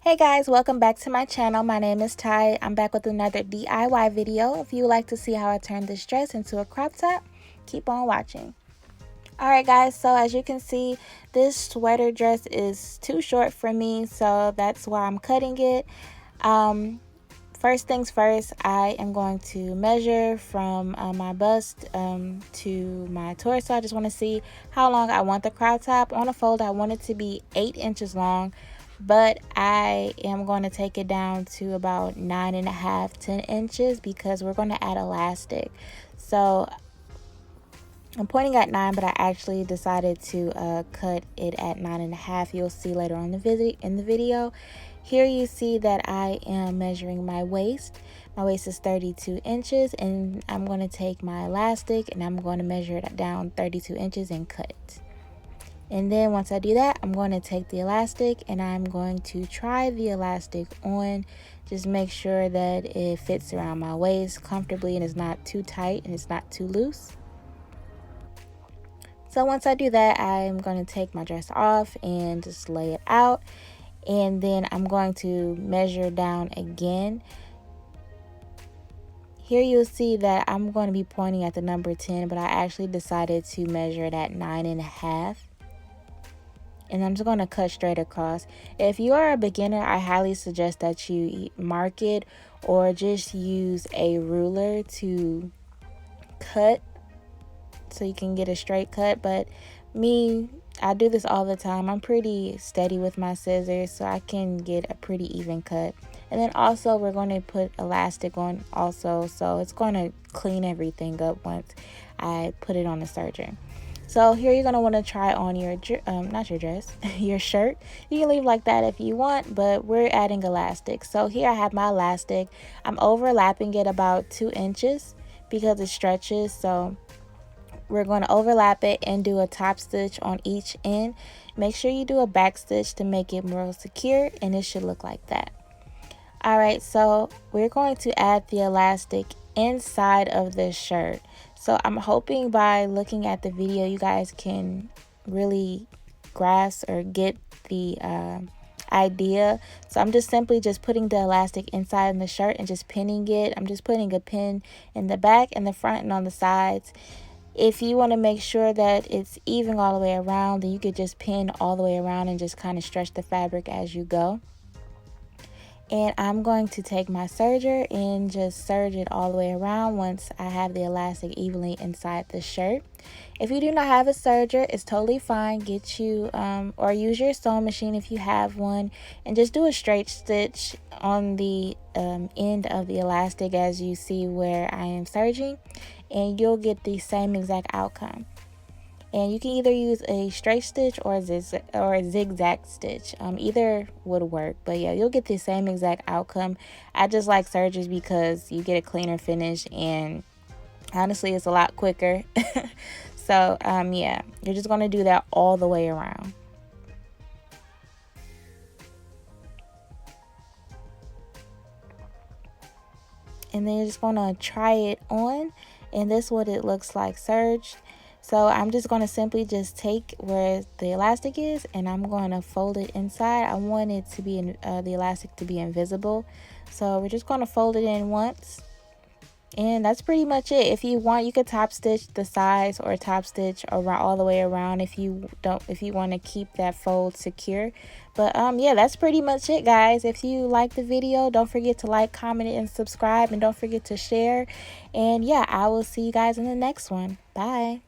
Hey guys, welcome back to my channel. My name is Ty. I'm back with another DIY video. If you would like to see how I turned this dress into a crop top, keep on watching. Alright guys, so as you can see, this sweater dress is too short for me, so that's why I'm cutting it. First things first, I am going to measure from my bust to my torso. I just want to see how long I want the crop top. On a fold, I want it to be 8 inches long, but I am going to take it down to about 9.5, 10 inches because we're going to add elastic. So I'm pointing at 9, but I actually decided to cut it at 9.5. You'll see later on in the video. Here you see that I am measuring my waist. My waist is 32 inches, and I'm going to take my elastic and I'm going to measure it down 32 inches and cut it. And then once I do that, I'm going to take the elastic and I'm going to try the elastic on. Just make sure that it fits around my waist comfortably and it's not too tight and it's not too loose. So once I do that, I'm going to take my dress off and just lay it out. And then I'm going to measure down again. Here you'll see that I'm going to be pointing at the number 10, but I actually decided to measure it at 9.5. And I'm just going to cut straight across. If you are a beginner, I highly suggest that you mark it or just use a ruler to cut so you can get a straight cut. But me, I do this all the time. I'm pretty steady with my scissors, so I can get a pretty even cut. And then also we're going to put elastic on also, so it's going to clean everything up once I put it on the serger. So here you're going to want to try on your not your dress, your shirt. You can leave like that if you want, but we're adding elastic. So here I have my elastic. I'm overlapping it about 2 inches because it stretches. So we're going to overlap it and do a top stitch on each end. Make sure you do a back stitch to make it more secure, and it should look like that. Alright, so we're going to add the elastic inside of this shirt. So I'm hoping by looking at the video you guys can really grasp or get the idea. So I'm just simply putting the elastic inside in the shirt and just pinning it. I'm just putting a pin in the back and the front and on the sides. If you want to make sure that it's even all the way around, then you could just pin all the way around and just kind of stretch the fabric as you go. And I'm going to take my serger and just serge it all the way around once I have the elastic evenly inside the shirt. If you do not have a serger, it's totally fine. Get you or use your sewing machine if you have one, and just do a straight stitch on the end of the elastic as you see where I am serging, and you'll get the same exact outcome. And you can either use a straight stitch or a zigzag stitch. Either would work, but yeah, you'll get the same exact outcome. I just like sergers because you get a cleaner finish, and honestly, it's a lot quicker. So yeah, you're just going to do that all the way around. And then you're just going to try it on, and this is what it looks like serged. So I'm just going to simply just take where the elastic is and I'm going to fold it inside. I want it to be the elastic to be invisible. So we're just going to fold it in once. And that's pretty much it. If you want, you could top stitch the sides or top stitch around all the way around if you want to keep that fold secure. But yeah, that's pretty much it, guys. If you like the video, don't forget to like, comment, and subscribe, and don't forget to share. And yeah, I will see you guys in the next one. Bye.